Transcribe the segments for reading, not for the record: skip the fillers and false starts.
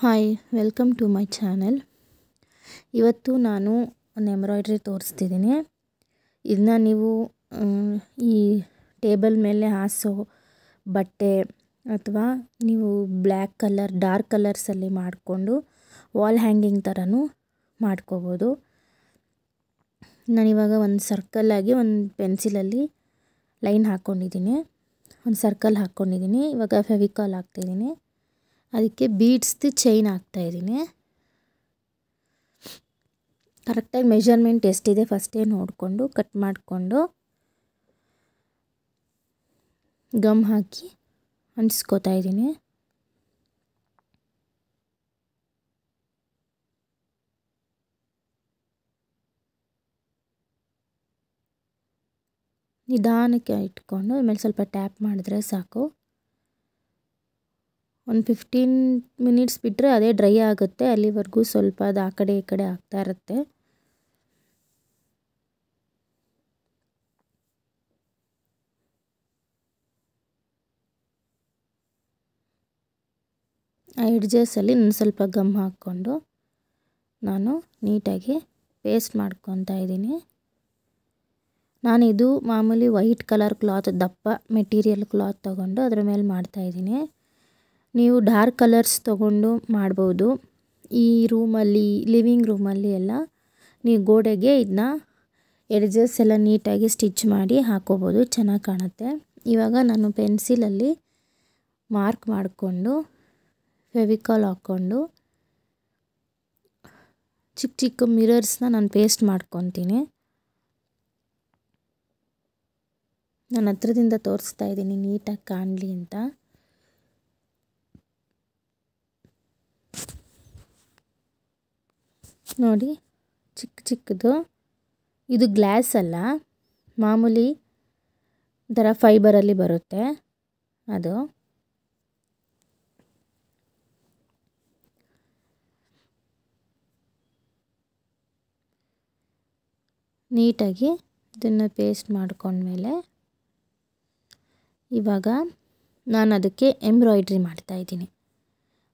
Hi welcome to my channel. ಇವತ್ತು ನಾನು ಒಂದು ಎಂಬ್ರಾಯ್ಡ್ರಿ ತೋರಿಸ್ತಿದ್ದೀನಿ. ಇದನ್ನ ನೀವು ಈ ಟೇಬಲ್ ಮೇಲೆ ಹಾಸೋ ಬಟ್ಟೆ ಅಥವಾ ನೀವು ಬ್ಲ್ಯಾಕ್ ಕಲರ್ ಡಾರ್ಕ್ ಕಲರ್ಸಲ್ಲಿ ಮಾಡಿಕೊಂಡು ವಾಲ್ ಹ್ಯಾಂಗಿಂಗ್ ಥರನೂ ಮಾಡ್ಕೋಬೋದು. ನಾನಿವಾಗ ಒಂದು ಸರ್ಕಲಾಗಿ ಒಂದು ಪೆನ್ಸಿಲಲ್ಲಿ ಲೈನ್ ಹಾಕ್ಕೊಂಡಿದ್ದೀನಿ, ಒಂದು ಸರ್ಕಲ್ ಹಾಕ್ಕೊಂಡಿದ್ದೀನಿ. ಇವಾಗ ಫೆವಿಕಾಲ್ ಹಾಕ್ತಿದ್ದೀನಿ, ಅದಕ್ಕೆ ಬೀಡ್ಸ್ದು ಚೈನ್ ಹಾಕ್ತಾಯಿದ್ದೀನಿ. ಕರೆಕ್ಟಾಗಿ ಮೆಷರ್ಮೆಂಟ್ ಎಷ್ಟಿದೆ ಫಸ್ಟೇ ನೋಡಿಕೊಂಡು ಕಟ್ ಮಾಡಿಕೊಂಡು ಗಮ್ ಹಾಕಿ ಅಂಟಿಸ್ಕೋತಾ ಇದ್ದೀನಿ. ನಿಧಾನಕ್ಕೆ ಇಟ್ಕೊಂಡು ಆಮೇಲೆ ಸ್ವಲ್ಪ ಟ್ಯಾಪ್ ಮಾಡಿದ್ರೆ ಸಾಕು. ಒಂದು 15 ಮಿನಿಟ್ಸ್ ಬಿಟ್ಟರೆ ಅದೇ ಡ್ರೈ ಆಗುತ್ತೆ. ಅಲ್ಲಿವರೆಗೂ ಸ್ವಲ್ಪ ಅದು ಆ ಕಡೆ ಈ ಕಡೆ ಆಗ್ತಾ ಇರುತ್ತೆ. ಆ ಎಡ್ಜಸಲ್ಲಿ ನಾನು ಸ್ವಲ್ಪ ಗಮ್ ಹಾಕ್ಕೊಂಡು ನಾನು ನೀಟಾಗಿ ಪೇಸ್ಟ್ ಮಾಡ್ಕೊತಾ ಇದ್ದೀನಿ. ನಾನಿದು ಮಾಮೂಲಿ ವೈಟ್ ಕಲರ್ ಕ್ಲಾತ್, ದಪ್ಪ ಮೆಟೀರಿಯಲ್ ಕ್ಲಾತ್ ತೊಗೊಂಡು ಅದರ ಮೇಲೆ ಮಾಡ್ತಾಯಿದ್ದೀನಿ. ನೀವು ಡಾರ್ಕ್ ಕಲರ್ಸ್ ತೊಗೊಂಡು ಮಾಡ್ಬೋದು. ಈ ರೂಮಲ್ಲಿ, ಲಿವಿಂಗ್ ರೂಮಲ್ಲಿ ಎಲ್ಲ ನೀವು ಗೋಡೆಗೆ ಇದನ್ನ ಎಡ್ಜಸ್ ಎಲ್ಲ ನೀಟಾಗಿ ಸ್ಟಿಚ್ ಮಾಡಿ ಹಾಕೋಬೋದು, ಚೆನ್ನಾಗಿ ಕಾಣುತ್ತೆ. ಇವಾಗ ನಾನು ಪೆನ್ಸಿಲಲ್ಲಿ ಮಾರ್ಕ್ ಮಾಡಿಕೊಂಡು ಫೆವಿಕಾಲ್ ಹಾಕ್ಕೊಂಡು ಚಿಕ್ಕ ಚಿಕ್ಕ ಮಿರರ್ಸ್ನ ನಾನು ಪೇಸ್ಟ್ ಮಾಡ್ಕೊತೀನಿ. ನಾನು ಹತ್ರದಿಂದ ತೋರಿಸ್ತಾ ಇದ್ದೀನಿ ನೀಟಾಗಿ ಕಾಣಲಿ ಅಂತ. ನೋಡಿ, ಚಿಕ್ಕ ಚಿಕ್ಕದು. ಇದು ಗ್ಲಾಸ್ ಅಲ್ಲ, ಮಾಮೂಲಿ ಥರ ಫೈಬರಲ್ಲಿ ಬರುತ್ತೆ ಅದು. ನೀಟಾಗಿ ಇದನ್ನು ಪೇಸ್ಟ್ ಮಾಡ್ಕೊಂಡ್ಮೇಲೆ ಇವಾಗ ನಾನು ಅದಕ್ಕೆ ಎಂಬ್ರಾಯ್ಡ್ರಿ ಮಾಡ್ತಾಯಿದ್ದೀನಿ.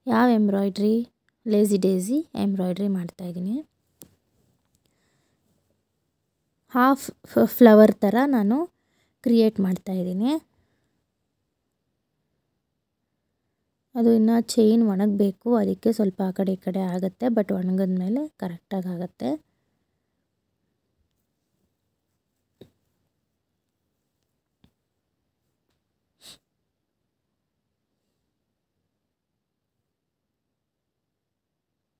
ಯಾವ ಎಂಬ್ರಾಯ್ಡ್ರಿ? ಲೇಸಿ ಡೇಸಿ ಎಂಬ್ರಾಯ್ಡ್ರಿ ಮಾಡ್ತಾಯಿದ್ದೀನಿ. ಹಾಫ್ ಫ್ಲವರ್ ಥರ ನಾನು ಕ್ರಿಯೇಟ್ ಮಾಡ್ತಾಯಿದ್ದೀನಿ. ಅದು ಇನ್ನು ಚೈನ್ ಒಣಗಬೇಕು, ಅದಕ್ಕೆ ಸ್ವಲ್ಪ ಆ ಕಡೆ ಈ ಕಡೆ ಆಗುತ್ತೆ. ಬಟ್ ಒಣಗಿದ ಮೇಲೆ ಕರೆಕ್ಟಾಗಿ ಆಗುತ್ತೆ.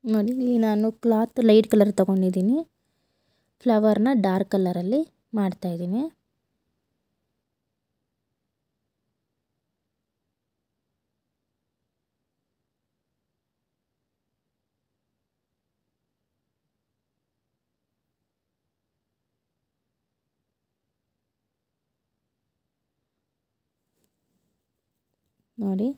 ನೋಡಿ, ಇಲ್ಲಿ ನಾನು ಕ್ಲಾತ್ ಲೈಟ್ ಕಲರ್ ತೊಗೊಂಡಿದ್ದೀನಿ, ಫ್ಲವರ್ನ ಡಾರ್ಕ್ ಕಲರಲ್ಲಿ ಮಾಡ್ತಾಯಿದ್ದೀನಿ. ನೋಡಿ,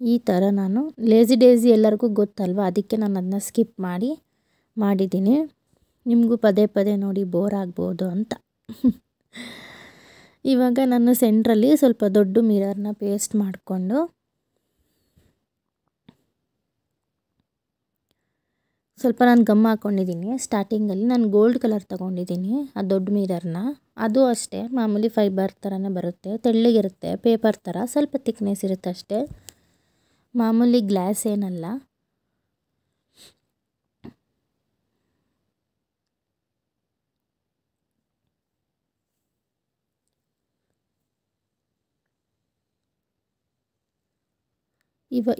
ಈ ಥರ ನಾನು ಲೇಸಿ ಡೇಸಿ ಎಲ್ಲರಿಗೂ ಗೊತ್ತಲ್ವ, ಅದಕ್ಕೆ ನಾನು ಅದನ್ನ ಸ್ಕಿಪ್ ಮಾಡಿದ್ದೀನಿ. ನಿಮಗೂ ಪದೇ ಪದೇ ನೋಡಿ ಬೋರ್ ಆಗ್ಬೋದು ಅಂತ. ಇವಾಗ ನಾನು ಸೆಂಟ್ರಲ್ಲಿ ಸ್ವಲ್ಪ ದೊಡ್ಡ ಮಿರರ್ನ ಪೇಸ್ಟ್ ಮಾಡಿಕೊಂಡು ಸ್ವಲ್ಪ ನಾನು ಗಮ್ ಹಾಕ್ಕೊಂಡಿದ್ದೀನಿ. ಸ್ಟಾರ್ಟಿಂಗಲ್ಲಿ ನಾನು ಗೋಲ್ಡ್ ಕಲರ್ ತೊಗೊಂಡಿದ್ದೀನಿ ಆ ದೊಡ್ಡ ಮಿರರ್ನ. ಅದು ಅಷ್ಟೇ ಮಾಮೂಲಿ ಫೈಬರ್ ಥರನೇ ಬರುತ್ತೆ, ತೆಳ್ಳಗಿರುತ್ತೆ, ಪೇಪರ್ ಥರ, ಸ್ವಲ್ಪ ತಿಕ್ನೆಸ್ ಇರುತ್ತೆ ಅಷ್ಟೇ, ಮಾಮೂಲಿ ಗ್ಲಾಸ್ ಏನಲ್ಲ.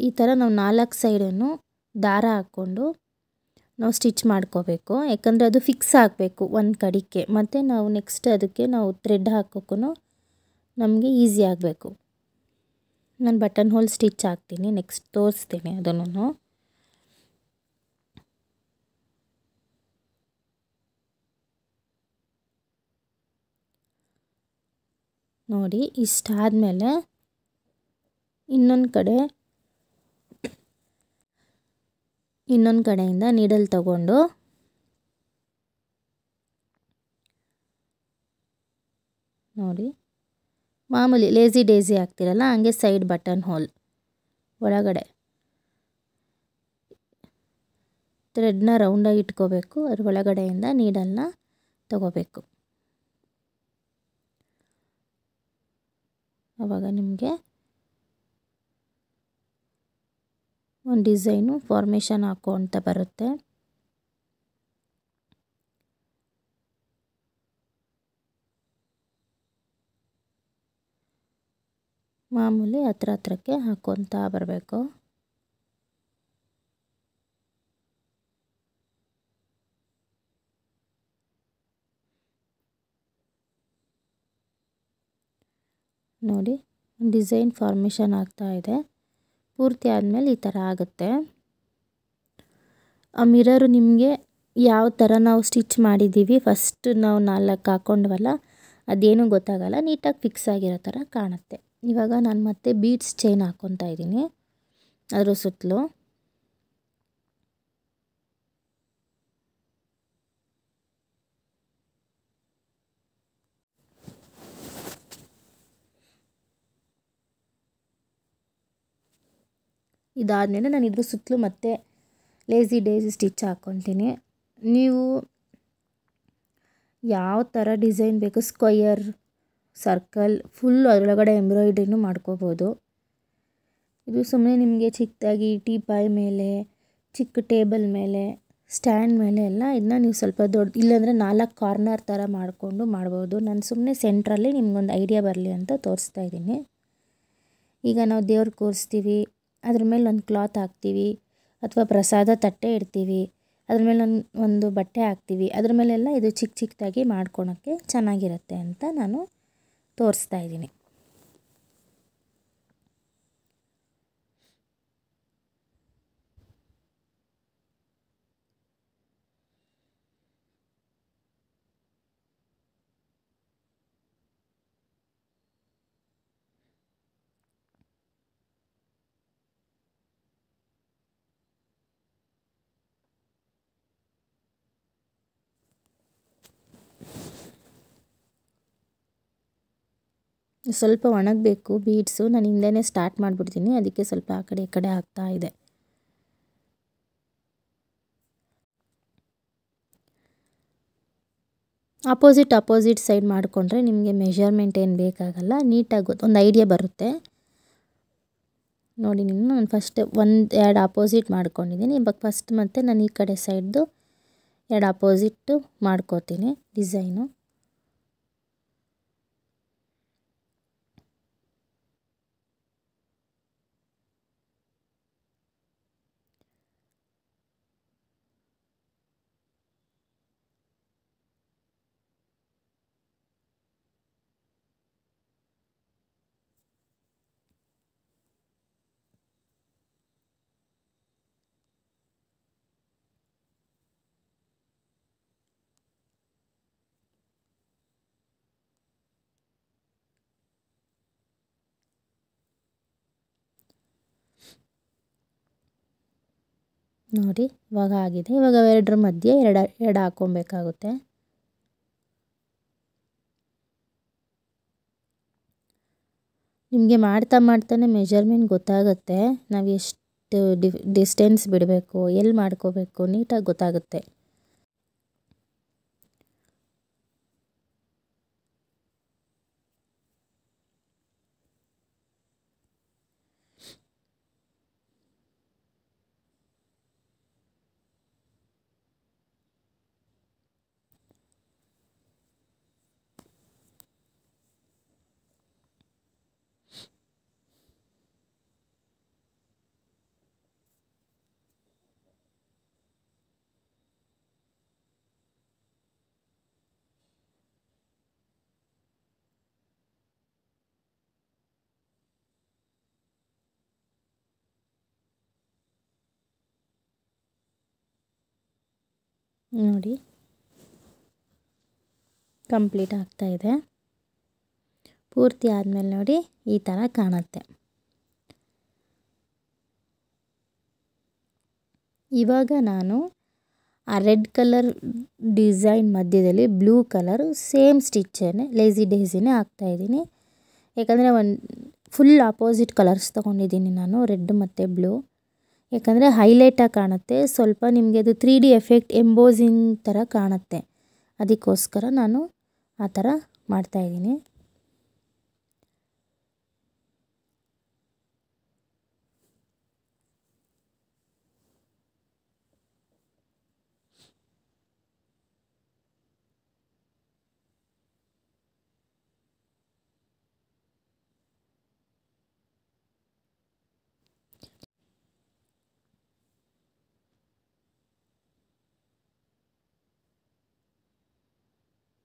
ಈ ಥರ ನಾವು 4 ಸೈಡನ್ನು ದಾರ ಹಾಕ್ಕೊಂಡು ನಾವು ಸ್ಟಿಚ್ ಮಾಡ್ಕೋಬೇಕು. ಯಾಕಂದರೆ ಅದು ಫಿಕ್ಸ್ ಆಗಬೇಕು ಒಂದು ಕಡೆಗೆ, ಮತ್ತು ನಾವು ನೆಕ್ಸ್ಟ್ ಅದಕ್ಕೆ ನಾವು ಥ್ರೆಡ್ ಹಾಕೋಕ್ಕೂ ನಮಗೆ ಈಸಿ ಆಗಬೇಕು. ನಾನು ಬಟನ್ ಹೋಲ್ ಸ್ಟಿಚ್ ಹಾಕ್ತೀನಿ, ನೆಕ್ಸ್ಟ್ ತೋರಿಸ್ತೀನಿ ಅದನ್ನು. ನೋಡಿ, ಇಷ್ಟಾದಮೇಲೆ ಇನ್ನೊಂದು ಕಡೆಯಿಂದ ನೀಡಲ್ ತಗೊಂಡು ನೋಡಿ, ಮಾಮೂಲಿ ಲೇಸಿ ಡೇಸಿ ಹಾಕ್ತಿರಲ್ಲ ಹಂಗೆ ಸೈಡ್ ಬಟನ್ ಹೋಲ್ ಒಳಗಡೆ ಥ್ರೆಡ್ನ ರೌಂಡಾಗಿ ಇಟ್ಕೋಬೇಕು. ಅದ್ರ ಒಳಗಡೆಯಿಂದ ನೀಡಲ್ನ ತಗೋಬೇಕು. ಆವಾಗ ನಿಮಗೆ ಒಂದು ಡಿಸೈನು ಫಾರ್ಮೇಷನ್ ಹಾಕೋ ಅಂತ ಬರುತ್ತೆ. ಮಾಮೂಲಿ ಹತ್ರಕ್ಕೆ ಹಾಕ್ಕೊತಾ ಬರಬೇಕು. ನೋಡಿ ಡಿಸೈನ್ ಫಾರ್ಮೇಷನ್ ಆಗ್ತಾ ಇದೆ. ಪೂರ್ತಿ ಆದಮೇಲೆ ಈ ಥರ ಆಗುತ್ತೆ. ಆ ಮಿರರು ನಿಮಗೆ ಯಾವ ಥರ ನಾವು ಸ್ಟಿಚ್ ಮಾಡಿದ್ದೀವಿ ಫಸ್ಟ್ ನಾವು 4 ಹಾಕ್ಕೊಂಡ್ವಲ್ಲ ಅದೇನೂ ಗೊತ್ತಾಗಲ್ಲ, ನೀಟಾಗಿ ಫಿಕ್ಸ್ ಆಗಿರೋ ಥರ ಕಾಣುತ್ತೆ. ಇವಾಗ ನಾನು ಮತ್ತೆ ಬೀಡ್ಸ್ ಚೈನ್ ಹಾಕ್ಕೊತಾ ಇದ್ದೀನಿ ಅದ್ರ ಸುತ್ತಲೂ. ಇದಾದಮೇಲೆ ನಾನು ಇದ್ರ ಸುತ್ತಲೂ ಮತ್ತೆ ಲೇಸಿ ಡೇಸಿ ಸ್ಟಿಚ್ ಹಾಕ್ಕೊತೀನಿ. ನೀವು ಯಾವ ಥರ ಡಿಸೈನ್ ಬೇಕು, ಸ್ಕ್ವಯರ್, ಸರ್ಕಲ್, ಫುಲ್ ಅದರೊಳಗಡೆ ಎಂಬ್ರಾಯ್ಡ್ರಿನೂ ಮಾಡ್ಕೋಬೋದು. ಇದು ಸುಮ್ಮನೆ ನಿಮಗೆ ಚಿಕ್ಕದಾಗಿ ಟೀಪಾಯ್ ಮೇಲೆ, ಚಿಕ್ಕ ಟೇಬಲ್ ಮೇಲೆ, ಸ್ಟ್ಯಾಂಡ್ ಮೇಲೆ ಎಲ್ಲ ಇದನ್ನ ನೀವು ಸ್ವಲ್ಪ ದೊಡ್ಡ ಇಲ್ಲಾಂದರೆ 4 ಕಾರ್ನರ್ ಥರ ಮಾಡಿಕೊಂಡು ಮಾಡ್ಬೋದು. ನಾನು ಸುಮ್ಮನೆ ಸೆಂಟ್ರಲ್ಲಿ ನಿಮ್ಗೊಂದು ಐಡಿಯಾ ಬರಲಿ ಅಂತ ತೋರಿಸ್ತಾ ಇದ್ದೀನಿ. ಈಗ ನಾವು ದೇವ್ರು ಕೂರಿಸ್ತೀವಿ, ಅದ್ರ ಮೇಲೆ ಒಂದು ಕ್ಲಾತ್ ಹಾಕ್ತೀವಿ, ಅಥವಾ ಪ್ರಸಾದ ತಟ್ಟೆ ಇಡ್ತೀವಿ, ಅದ್ರ ಮೇಲೆ ಒಂದು ಬಟ್ಟೆ ಹಾಕ್ತೀವಿ, ಅದ್ರ ಮೇಲೆಲ್ಲ ಇದು ಚಿಕ್ಕದಾಗಿ ಮಾಡ್ಕೊಳಕ್ಕೆ ಚೆನ್ನಾಗಿರುತ್ತೆ ಅಂತ ನಾನು ತೋರಿಸ್ತಾ ಇದ್ದೀನಿ. ಸ್ವಲ್ಪ ಒಣಗಬೇಕು ಬೀಡ್ಸು. ನಾನು ಹಿಂದೆನೇ ಸ್ಟಾರ್ಟ್ ಮಾಡಿಬಿಡ್ತೀನಿ, ಅದಕ್ಕೆ ಸ್ವಲ್ಪ ಆ ಕಡೆ ಈ ಕಡೆ ಆಗ್ತಾ ಇದೆ. ಅಪೋಸಿಟ್ ಸೈಡ್ ಮಾಡಿಕೊಂಡ್ರೆ ನಿಮಗೆ ಮೆಷರ್ಮೆಂಟ್ ಏನು ಬೇಕಾಗಲ್ಲ, ನೀಟಾಗಿ ಒಂದು ಐಡಿಯಾ ಬರುತ್ತೆ. ನೋಡಿ ನಾನು ಫಸ್ಟ್ 1-2 ಅಪೋಸಿಟ್ ಮಾಡ್ಕೊಂಡಿದ್ದೀನಿ. ಇವಾಗ ಫಸ್ಟ್ ಮತ್ತು ನಾನು ಈ ಕಡೆ ಸೈಡ್ದು 2 ಅಪೋಸಿಟ್ಟು ಮಾಡ್ಕೋತೀನಿ ಡಿಸೈನು. ನೋಡಿ ಇವಾಗ ಆಗಿದೆ. ಇವಾಗ ಎರಡರ ಮಧ್ಯೆ ಎರಡು ಹಾಕ್ಕೊಬೇಕಾಗುತ್ತೆ. ನಿಮಗೆ ಮಾಡ್ತಾನೆ ಮೆಜರ್ಮೆಂಟ್ ಗೊತ್ತಾಗುತ್ತೆ, ನಾವು ಎಷ್ಟು ಡಿಸ್ಟೆನ್ಸ್ ಬಿಡಬೇಕು, ಎಲ್ಲಿ ಮಾಡ್ಕೋಬೇಕು ನೀಟಾಗಿ ಗೊತ್ತಾಗುತ್ತೆ. ನೋಡಿ ಕಂಪ್ಲೀಟ್ ಆಗ್ತಾ ಇದೆ. ಪೂರ್ತಿ ಆದಮೇಲೆ ನೋಡಿ ಈ ಥರ ಕಾಣುತ್ತೆ. ಇವಾಗ ನಾನು ಆ ರೆಡ್ ಕಲರ್ ಡಿಸೈನ್ ಮಧ್ಯದಲ್ಲಿ ಬ್ಲೂ ಕಲರ್ ಸೇಮ್ ಸ್ಟಿಚ್ಚನ್ನೇ ಲೇಸಿ ಡೇಸಿನೇ ಹಾಕ್ತಾಯಿದ್ದೀನಿ. ಯಾಕಂದರೆ ಫುಲ್ ಆಪೋಸಿಟ್ ಕಲರ್ಸ್ ತೊಗೊಂಡಿದ್ದೀನಿ ನಾನು, ರೆಡ್ ಮತ್ತು ಬ್ಲೂ. ಯಾಕಂದರೆ ಹೈಲೈಟಾಗಿ ಕಾಣುತ್ತೆ, ಸ್ವಲ್ಪ ನಿಮಗೆ ಅದು 3D ಎಫೆಕ್ಟ್ ಎಂಬೋಸಿಂಗ್ ಥರ ಕಾಣುತ್ತೆ. ಅದಕ್ಕೋಸ್ಕರ ನಾನು ಆ ಥರ ಮಾಡ್ತಾಯಿದ್ದೀನಿ.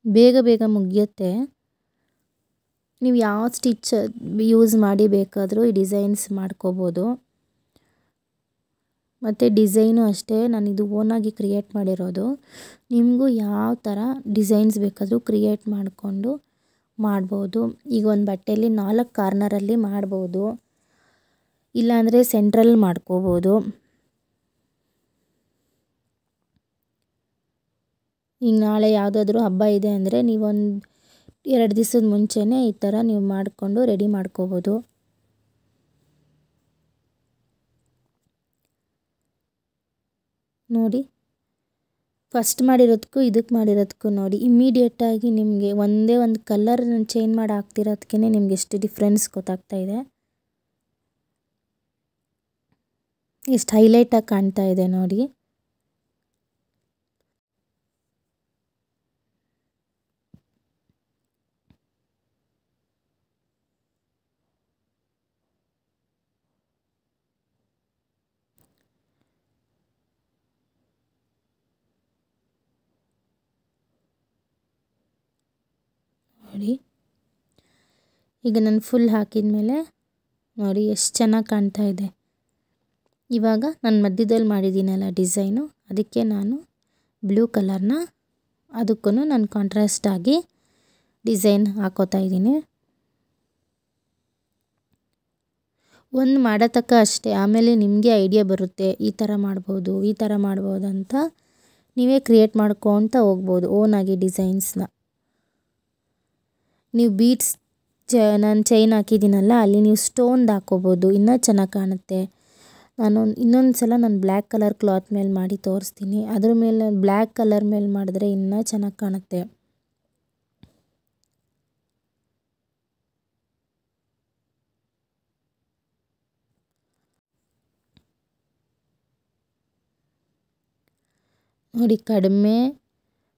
ಬೇಗ ಬೇಗ ಮುಗಿಯುತ್ತೆ. ನೀವು ಯಾವ ಸ್ಟಿಚ್ ಯೂಸ್ ಮಾಡಿ ಬೇಕಾದರೂ ಈ ಡಿಸೈನ್ಸ್ ಮಾಡ್ಕೋಬೋದು. ಮತ್ತು ಡಿಸೈನು ಅಷ್ಟೇ, ನಾನಿದು ಓನಾಗಿ ಕ್ರಿಯೇಟ್ ಮಾಡಿರೋದು. ನಿಮಗೂ ಯಾವ ಥರ ಡಿಸೈನ್ಸ್ ಬೇಕಾದರೂ ಕ್ರಿಯೇಟ್ ಮಾಡಿಕೊಂಡು ಮಾಡ್ಬೋದು. ಈಗ ಒಂದು ಬಟ್ಟೆಯಲ್ಲಿ 4 ಕಾರ್ನರಲ್ಲಿ ಮಾಡ್ಬೋದು, ಇಲ್ಲಾಂದರೆ ಸೆಂಟ್ರಲ್ ಮಾಡ್ಕೋಬೋದು. ಈಗ ನಾಳೆ ಯಾವುದಾದ್ರೂ ಹಬ್ಬ ಇದೆ ಅಂದರೆ ನೀವೊಂದು 2 ದಿವಸದ ಮುಂಚೆನೇ ಈ ಥರ ನೀವು ಮಾಡಿಕೊಂಡು ರೆಡಿ ಮಾಡ್ಕೋಬೋದು. ನೋಡಿ, ಫಸ್ಟ್ ಮಾಡಿರೋದಕ್ಕೂ ಇದಕ್ಕೆ ಮಾಡಿರೋದಕ್ಕೂ ನೋಡಿ, ಇಮ್ಮಿಡಿಯೇಟಾಗಿ ನಿಮಗೆ ಒಂದೇ ಒಂದು ಕಲರ್ ಚೇಂಜ್ ಮಾಡಿ ಹಾಕ್ತಿರೋದಕ್ಕೇ ನಿಮ್ಗೆ ಎಷ್ಟು ಡಿಫ್ರೆನ್ಸ್ ಗೊತ್ತಾಗ್ತಾ ಇದೆ, ಎಷ್ಟು ಹೈಲೈಟಾಗಿ ಕಾಣ್ತಾ ಇದೆ ನೋಡಿ. ನೋಡಿ, ಈಗ ನಾನು ಫುಲ್ ಹಾಕಿದ ಮೇಲೆ ನೋಡಿ ಎಷ್ಟು ಚೆನ್ನಾಗಿ ಕಾಣ್ತಾ ಇದೆ. ಇವಾಗ ನಾನು ಮಧ್ಯದಲ್ಲಿ ಮಾಡಿದ್ದೀನಲ್ಲ ಡಿಸೈನು, ಅದಕ್ಕೆ ನಾನು ಬ್ಲೂ ಕಲರ್ನ ಅದಕ್ಕೂ ನಾನು ಕಾಂಟ್ರಾಸ್ಟ್ ಆಗಿ ಡಿಸೈನ್ ಹಾಕೋತಾ ಇದ್ದೀನಿ. ಒಂದು ಮಾಡೋ ತಕ್ಕ ಅಷ್ಟೇ, ಆಮೇಲೆ ನಿಮಗೆ ಐಡಿಯಾ ಬರುತ್ತೆ ಈ ಥರ ಮಾಡ್ಬೋದು, ಈ ಥರ ಮಾಡ್ಬೋದು ಅಂತ ನೀವೇ ಕ್ರಿಯೇಟ್ ಮಾಡ್ಕೊತ ಹೋಗ್ಬೋದು ಓನಾಗಿ ಡಿಸೈನ್ಸ್ನ. ನೀವು ಬೀಡ್ಸ್ ನಾನು ಚೈನ್ ಹಾಕಿದ್ದೀನಲ್ಲ, ಅಲ್ಲಿ ನೀವು ಸ್ಟೋನ್ದು ಹಾಕ್ಕೋಬೋದು, ಇನ್ನೂ ಚೆನ್ನಾಗಿ ಕಾಣುತ್ತೆ. ಇನ್ನೊಂದು ಸಲ ನಾನು ಬ್ಲ್ಯಾಕ್ ಕಲರ್ ಕ್ಲಾತ್ ಮೇಲೆ ಮಾಡಿ ತೋರಿಸ್ತೀನಿ. ಅದ್ರ ಮೇಲೆ ಬ್ಲ್ಯಾಕ್ ಕಲರ್ ಮೇಲೆ ಮಾಡಿದ್ರೆ ಇನ್ನೂ ಚೆನ್ನಾಗಿ ಕಾಣುತ್ತೆ. ನೋಡಿ, ಕಡಿಮೆ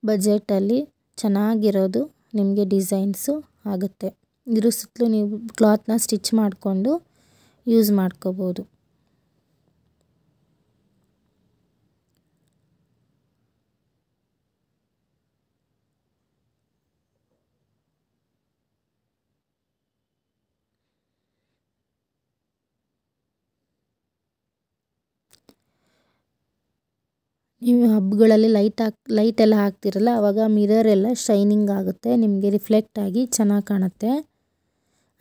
ಬಜೆಟಲ್ಲಿ ಚೆನ್ನಾಗಿರೋದು ನಿಮಗೆ ಡಿಸೈನ್ಸು ಆಗುತ್ತೆ. ಇದ್ರ ಸುತ್ತಲೂ ನೀವು ಕ್ಲಾತ್ನ ಸ್ಟಿಚ್ ಮಾಡಿಕೊಂಡು ಯೂಸ್ ಮಾಡ್ಕೋಬೋದು. ನೀವು ಹಬ್ಬಗಳಲ್ಲಿ ಲೈಟ್ ಎಲ್ಲ ಹಾಕ್ತಿರಲ್ಲ, ಆವಾಗ ಮಿರರ್ ಎಲ್ಲ ಶೈನಿಂಗ್ ಆಗುತ್ತೆ, ನಿಮಗೆ ರಿಫ್ಲೆಕ್ಟ್ ಆಗಿ ಚೆನ್ನಾಗಿ ಕಾಣುತ್ತೆ.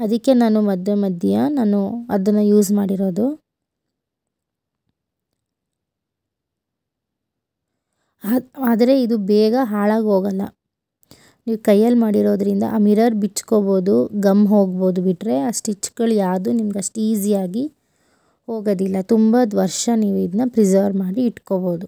ಅದಕ್ಕೆ ನಾನು ಮಧ್ಯ ನಾನು ಅದನ್ನು ಯೂಸ್ ಮಾಡಿರೋದು. ಆದರೆ ಇದು ಬೇಗ ಹಾಳಾಗಿ ಹೋಗಲ್ಲ. ನೀವು ಕೈಯಲ್ಲಿ ಮಾಡಿರೋದ್ರಿಂದ ಆ ಮಿರರ್ ಬಿಚ್ಕೋಬೋದು, ಗಮ್ ಹೋಗ್ಬೋದು, ಬಿಟ್ಟರೆ ಆ ಸ್ಟಿಚ್ಗಳು ಯಾವುದು ನಿಮ್ಗೆ ಅಷ್ಟು ಈಸಿಯಾಗಿ ಹೋಗೋದಿಲ್ಲ. ತುಂಬ ವರ್ಷ ನೀವು ಇದನ್ನ ಪ್ರಿಸರ್ವ್ ಮಾಡಿ ಇಟ್ಕೋಬೋದು.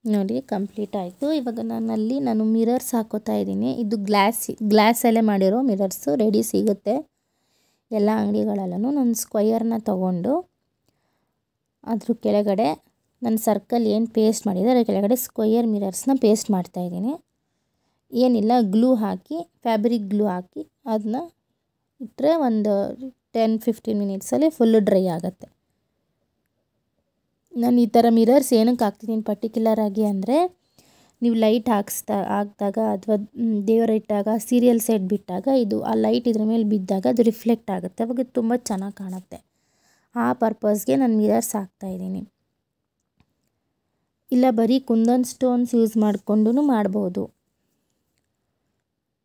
ನೋಡಿ, ಕಂಪ್ಲೀಟ್ ಆಯಿತು. ಇವಾಗ ನಾನು ಮಿರರ್ಸ್ ಹಾಕೋತಾ ಇದ್ದೀನಿ. ಇದು ಗ್ಲಾಸಲ್ಲೇ ಮಾಡಿರೋ ಮಿರರ್ಸು ರೆಡಿ ಸಿಗುತ್ತೆ ಎಲ್ಲ ಅಂಗಡಿಗಳಲ್ಲೂ. ನಾನು ಸ್ಕ್ವಯರ್ನ ತೊಗೊಂಡು ಅದ್ರ ಕೆಳಗಡೆ ನನ್ನ ಸರ್ಕಲ್ ಏನು ಪೇಸ್ಟ್ ಮಾಡಿದೆ ಅದರ ಕೆಳಗಡೆ ಸ್ಕ್ವಯರ್ ಮಿರರ್ಸ್ನ ಪೇಸ್ಟ್ ಮಾಡ್ತಾಯಿದ್ದೀನಿ. ಏನಿಲ್ಲ, ಗ್ಲೂ ಹಾಕಿ, ಫ್ಯಾಬ್ರಿಕ್ ಗ್ಲೂ ಹಾಕಿ ಅದನ್ನ ಇಟ್ಟರೆ ಒಂದು 10-15 ಮಿನಿಟ್ಸಲ್ಲಿ ಫುಲ್ಲು ಡ್ರೈ ಆಗುತ್ತೆ. ನಾನು ಈ ಥರ ಮಿರರ್ಸ್ ಏನಕ್ಕೆ ಹಾಕ್ತಿದ್ದೀನಿ ಪರ್ಟಿಕ್ಯುಲರಾಗಿ ಅಂದರೆ, ನೀವು ಲೈಟ್ ಹಾಕಿದಾಗ ಅಥವಾ ದೇವರ ಇಟ್ಟಾಗ, ಸೀರಿಯಲ್ ಸೆಟ್ ಬಿಟ್ಟಾಗ ಇದು ಆ ಲೈಟ್ ಇದ್ರ ಮೇಲೆ ಬಿದ್ದಾಗ ಅದು ರಿಫ್ಲೆಕ್ಟ್ ಆಗುತ್ತೆ, ಅವಾಗ ತುಂಬ ಚೆನ್ನಾಗಿ ಕಾಣುತ್ತೆ. ಆ ಪರ್ಪಸ್ಗೆ ನಾನು ಮಿರರ್ಸ್ ಹಾಕ್ತಾಯಿದ್ದೀನಿ. ಇಲ್ಲ ಬರೀ ಕುಂದನ್ ಸ್ಟೋನ್ಸ್ ಯೂಸ್ ಮಾಡಿಕೊಂಡು ಮಾಡ್ಬೋದು.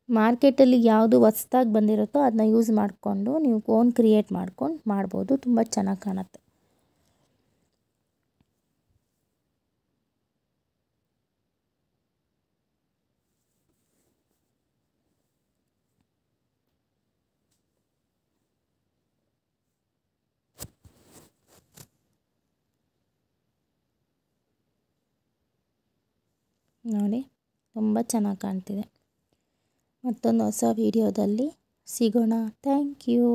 ಮಾರ್ಕೆಟಲ್ಲಿ ಯಾವುದು ಹೊಸ್ದಾಗಿ ಬಂದಿರುತ್ತೋ ಅದನ್ನ ಯೂಸ್ ಮಾಡಿಕೊಂಡು ನೀವು ಓನ್ ಕ್ರಿಯೇಟ್ ಮಾಡ್ಕೊಂಡು ಮಾಡ್ಬೋದು. ತುಂಬ ಚೆನ್ನಾಗಿ ಕಾಣುತ್ತೆ. ನೋಡಿ, ತುಂಬ ಚೆನ್ನಾಗಿ ಕಾಣ್ತಿದೆ. ಮತ್ತೊಂದು ಹೊಸ ವಿಡಿಯೋದಲ್ಲಿ ಸಿಗೋಣ. Thank you.